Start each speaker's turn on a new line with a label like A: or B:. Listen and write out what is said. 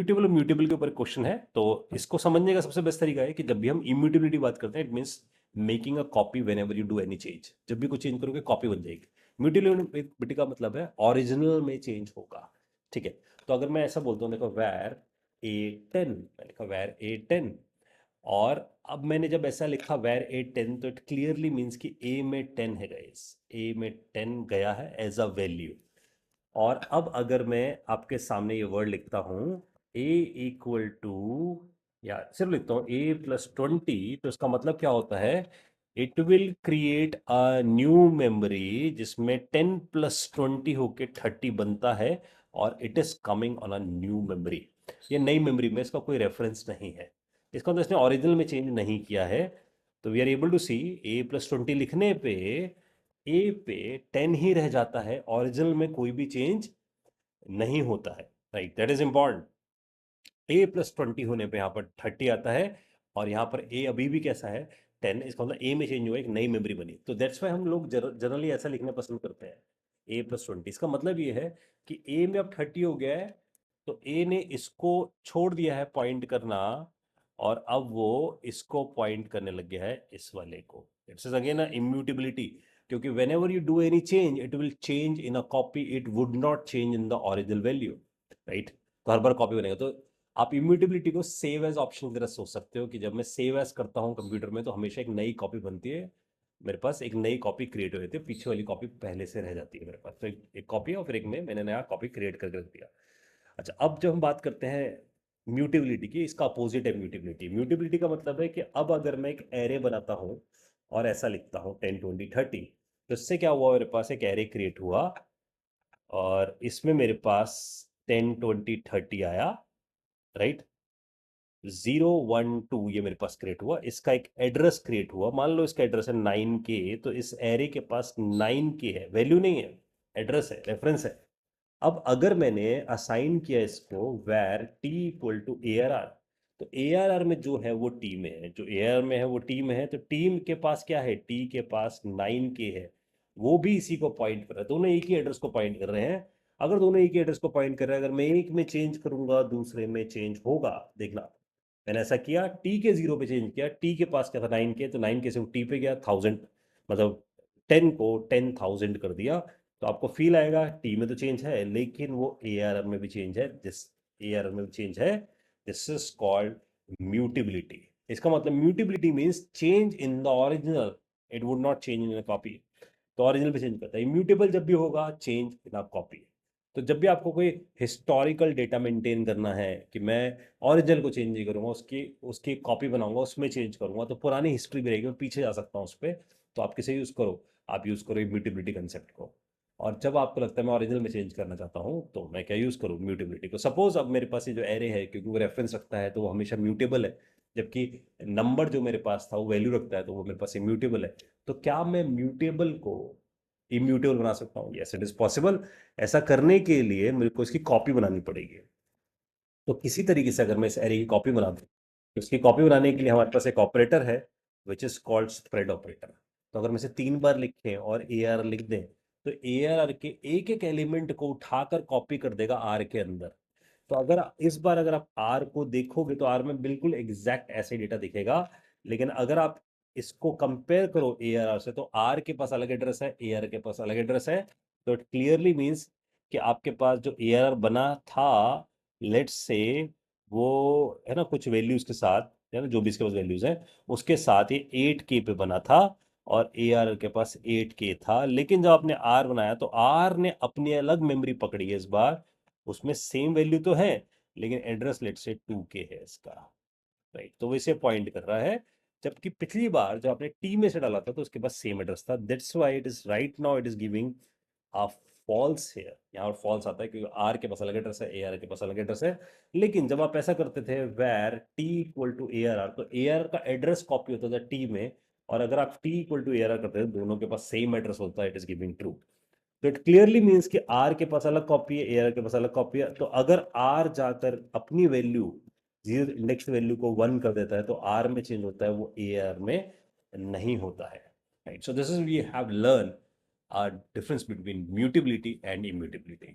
A: Immutable और mutable के ऊपर क्वेश्चन है, तो इसको समझने का सबसे बेस्ट तरीका है कि जब भी हम इम्यूटेबिलिटी बात करते हैं, it means making a copy when ever you do any change. जब भी कुछ चेंज करोगे कॉपी बन जाएगी। म्यूटेबिलिटी का मतलब है ओरिजिनल में चेंज होगा। ठीक है, तो अगर मैं ऐसा बोलता हूँ, देखो वेर A10, मैंने लिखा वेर A10, और अब मैंने जब ऐसा लिखा वेर A10, तो इट क्लियरली मीन्स कि ए में 10 है गाइस, ए में 10 गया है एज अ वैल्यू। और अब अगर मैं आपके सामने ये वर्ड लिखता हूं a इक्वल टू, या सिर्फ लिखता हूं a+20, तो इसका मतलब क्या होता है, it will create a new memory जिसमें 10+20 होके 30 बनता है, और it is coming on a new memory. ये नई मेमोरी में इसका कोई रेफरेंस नहीं है, इसका मतलब इसने ओरिजिनल में चेंज नहीं किया है। तो we are able to see a+20 लिखने पे ए पे 10 ही रह जाता है, ओरिजिनल में कोई भी चेंज नहीं होता है। Right, that is important. a+20 होने पे यहाँ पर 30 आता है, और यहाँ पर a अभी भी कैसा है, 10। इसका मतलब a में चेंज हुआ, एक नई मेमोरी बनी। तो दैट्स वाई हम लोग जनरली ऐसा लिखना पसंद करते हैं, a+20। इसका मतलब ये है कि a में अब 30 हो गया है, तो a ने इसको छोड़ दिया है पॉइंट करना, और अब वो इसको पॉइंट करने लग गया है, इस वाले को। इट्स इज अगेन इम्यूटेबिलिटी, क्योंकि when ever you do any change it will change in a copy, it would not change in the original value. Right, तो हर बार कॉपी बनेगा। तो आप इम्यूटेबिलिटी को सेव एज ऑप्शन की तरह सोच सकते हो कि जब मैं सेव एज करता हूँ कंप्यूटर में, तो हमेशा एक नई कॉपी बनती है मेरे पास, एक नई कॉपी क्रिएट हो जाती है, पीछे वाली कॉपी पहले से रह जाती है मेरे पास। तो एक कॉपी है, और फिर एक में मैंने नया कॉपी क्रिएट करके रख दिया। अच्छा, अब जब हम बात करते हैं म्यूटेबिलिटी की, इसका अपोजिट है म्यूटेबिलिटी। म्यूटेबिलिटी का मतलब है कि अब अगर मैं एक एरे बनाता हूँ और ऐसा लिखता हूँ 10, 20, 30, तो इससे क्या हुआ, मेरे पास एक एरे क्रिएट हुआ, और इसमें मेरे पास 10, 20, 30 आया। राइट, 0, 1, 2 ये मेरे पास क्रिएट हुआ, इसका एक एड्रेस क्रिएट हुआ। मान लो इसका एड्रेस है 9K, तो इस एरे के पास 9K है, वैल्यू नहीं है, एड्रेस है, रेफरेंस है। अब अगर मैंने असाइन किया इसको where T equal to ARR, तो ARR में जो है वो टी में है, जो ARR में है वो टी में है, तो टीम के पास क्या है, टी के पास 9K है, वो भी इसी को पॉइंट कर रहा है, दोनों एक ही एड्रेस को पॉइंट कर रहे हैं। अगर दोनों एक ही एड्रेस को पॉइंट कर रहे हैं, अगर मैं एक में चेंज करूंगा दूसरे में चेंज होगा। देखना, मैंने ऐसा किया, टी के 0 पे चेंज किया, टी के पास क्या था 9K, तो 9K से वो टी पे गया 1000, मतलब 10 को 10,000 कर दिया। तो आपको फील आएगा टी में तो चेंज है, लेकिन वो ARR में भी चेंज है, दिस ARR में भी चेंज है। This is called mutability. इसका मतलब mutability means change in the original, it would not change in copy. तो ओरिजिनल पे चेंज करता है। इम्यूटेबल जब भी होगा, चेंज इन अ कॉपी। तो जब भी आपको कोई हिस्टोरिकल डेटा मेंटेन करना है कि मैं ओरिजिनल को चेंज नहीं करूंगा, उसकी उसकी कॉपी बनाऊंगा, उसमें चेंज करूंगा, तो पुरानी हिस्ट्री भी रहेगी, मैं पीछे जा सकता हूँ उस पर। तो आप किसे यूज़ करो, आप यूज़ करो इम्यूटेबिलिटी कंसेप्ट को। और जब आपको लगता है मैं ओरिजिनल में चेंज करना चाहता हूँ, तो मैं क्या यूज़ करूँ, म्यूटेबिलिटी को। सपोज अब मेरे पास ये जो एरे है, क्योंकि वो रेफरेंस रखता है तो वो हमेशा म्यूटेबल है, जबकि नंबर जो मेरे पास था वो वैल्यू रखता है, तो वो मेरे पास इम्यूटेबल है। तो क्या मैं म्यूटेबल को इम्यूटेबल बना सकता हूँ? Yes, it is possible. ऐसा करने के लिए मेरे को इसकी कॉपी बनानी पड़ेगी। तो किसी तरीके से अगर मैं इस एरे की कॉपी बना दूँ, तो इसकी कॉपी बनाने के लिए हमारे पास एक ऑपरेटर है which is called spread operator. तो अगर मैं इसे 3 बार लिखें और AR लिख दें, तो AR के एक एक एलिमेंट को उठाकर कॉपी कर देगा R के अंदर। तो अगर इस बार अगर आप R को देखोगे, तो R में बिल्कुल एग्जैक्ट ऐसे डेटा दिखेगा। लेकिन अगर आप इसको कंपेयर करो ARR से, तो R के पास अलग एड्रेस है, AR के पास अलग एड्रेस है। तो इट क्लियरली मीन्स कि आपके पास जो ARR बना था, लेट्स से वो है ना कुछ वैल्यूज के साथ, है ना जो भी इसके पास वैल्यूज है, उसके साथ ये 8K पे बना था, और ARR के पास 8K था। लेकिन जब आपने R बनाया, तो R ने अपनी अलग मेमोरी पकड़ी है इस बार, उसमें सेम वैल्यू तो है, लेकिन एड्रेस लेट से 2K है इसका। राइट, तो वो इसे पॉइंट कर रहा है। जबकि पिछली बार जब आपने टी में से डाला था, तो उसके पास सेम एड्रेस था। That's why it is right now it is giving a false here. यहाँ पर फॉल्स आता है क्योंकि आर के पास अलग एड्रेस है, AR के पास अलग एड्रेस है। लेकिन जब आप ऐसा करते थे where T equal to ARR, तो AR का एड्रेस कॉपी होता था टी में, और अगर आप टी इक्वल टू ARR करते थे, दोनों के पास सेम एड्रेस होता है, इट इज गिविंग ट्रू। तो इट क्लियरली मीन्स कि आर के पास अलग कॉपी है, AR के पास अलग कॉपी है। तो अगर आर जाकर अपनी वैल्यू, जीरो इंडेक्स वैल्यू को 1 कर देता है, तो आर में चेंज होता है, वो AR में नहीं होता है। Right, so this is we have learn a difference between mutability and immutability.